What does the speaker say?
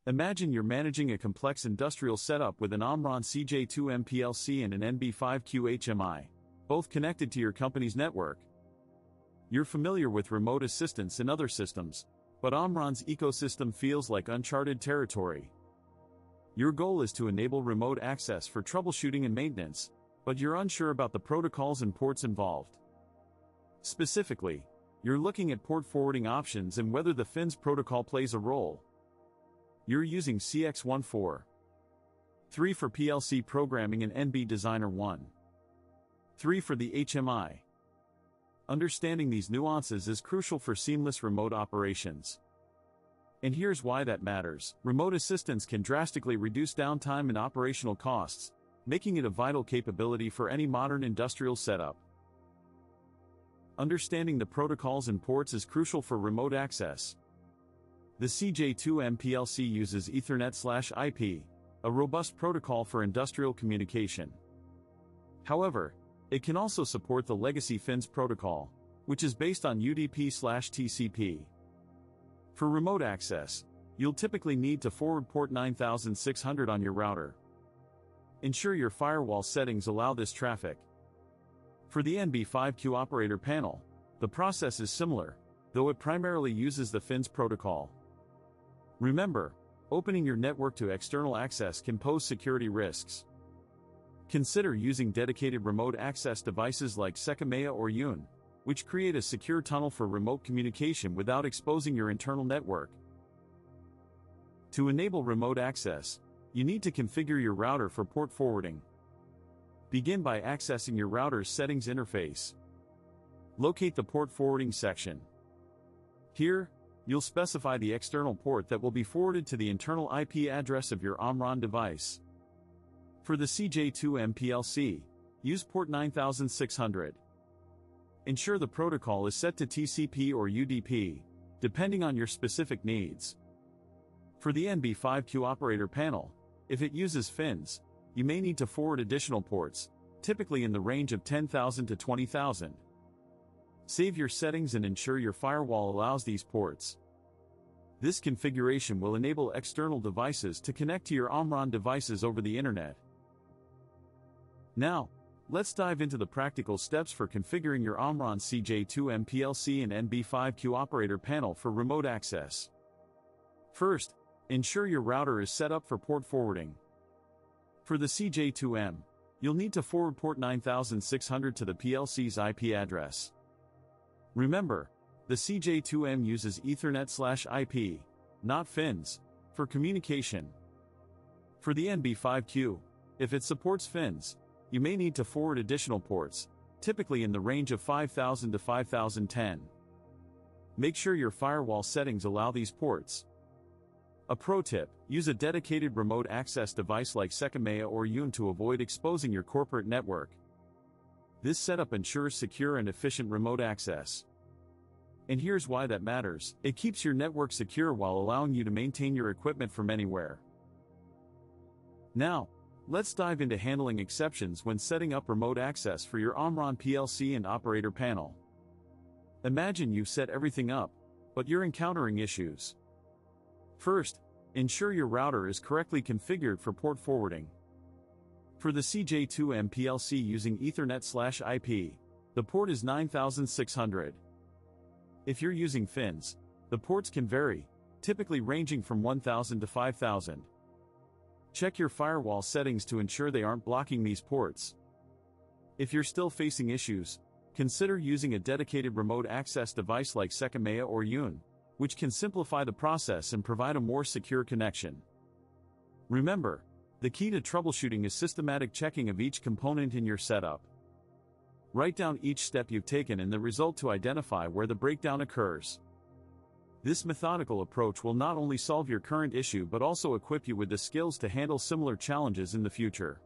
Imagine you're managing a complex industrial setup with an Omron CJ2M PLC and an NB5Q HMI, both connected to your company's network. You're familiar with remote assistance in other systems, but Omron's ecosystem feels like uncharted territory. Your goal is to enable remote access for troubleshooting and maintenance, but you're unsure about the protocols and ports involved. Specifically, you're looking at port forwarding options and whether the FINS protocol plays a role. You're using CX14.3 for PLC programming and NB Designer 1.3 for the HMI. Understanding these nuances is crucial for seamless remote operations. And here's why that matters. Remote assistance can drastically reduce downtime and operational costs, making it a vital capability for any modern industrial setup. Understanding the protocols and ports is crucial for remote access. The CJ2M PLC uses Ethernet/IP, a robust protocol for industrial communication. However, it can also support the legacy FINS protocol, which is based on UDP/TCP. For remote access, you'll typically need to forward port 9600 on your router. Ensure your firewall settings allow this traffic. For the NB5Q operator panel, the process is similar, though it primarily uses the FINS protocol. Remember, opening your network to external access can pose security risks. Consider using dedicated remote access devices like Sekamea or Yun, which create a secure tunnel for remote communication without exposing your internal network. To enable remote access, you need to configure your router for port forwarding. Begin by accessing your router's settings interface. Locate the port forwarding section. Here, you'll specify the external port that will be forwarded to the internal IP address of your Omron device. For the CJ2M PLC, use port 9600. Ensure the protocol is set to TCP or UDP, depending on your specific needs. For the NB5Q operator panel, if it uses FINS, you may need to forward additional ports, typically in the range of 10,000 to 20,000. Save your settings and ensure your firewall allows these ports. This configuration will enable external devices to connect to your Omron devices over the internet. Now, let's dive into the practical steps for configuring your Omron CJ2M PLC and NB5Q operator panel for remote access. First, ensure your router is set up for port forwarding. For the CJ2M, you'll need to forward port 9600 to the PLC's IP address. Remember, the CJ2M uses Ethernet/IP, not FINS, for communication. For the NB5Q, if it supports FINS, you may need to forward additional ports, typically in the range of 5000 to 5010. Make sure your firewall settings allow these ports. A pro tip: use a dedicated remote access device like Sekamea or Yun to avoid exposing your corporate network. This setup ensures secure and efficient remote access. And here's why that matters: it keeps your network secure while allowing you to maintain your equipment from anywhere. Now, let's dive into handling exceptions when setting up remote access for your Omron PLC and operator panel. Imagine you've set everything up, but you're encountering issues. First, ensure your router is correctly configured for port forwarding. For the CJ2M PLC using Ethernet/IP, the port is 9600. If you're using FINS, the ports can vary, typically ranging from 1000 to 5000. Check your firewall settings to ensure they aren't blocking these ports. If you're still facing issues, consider using a dedicated remote access device like Sekamea or Yun, which can simplify the process and provide a more secure connection. Remember, the key to troubleshooting is systematic checking of each component in your setup. Write down each step you've taken and the result to identify where the breakdown occurs. This methodical approach will not only solve your current issue but also equip you with the skills to handle similar challenges in the future.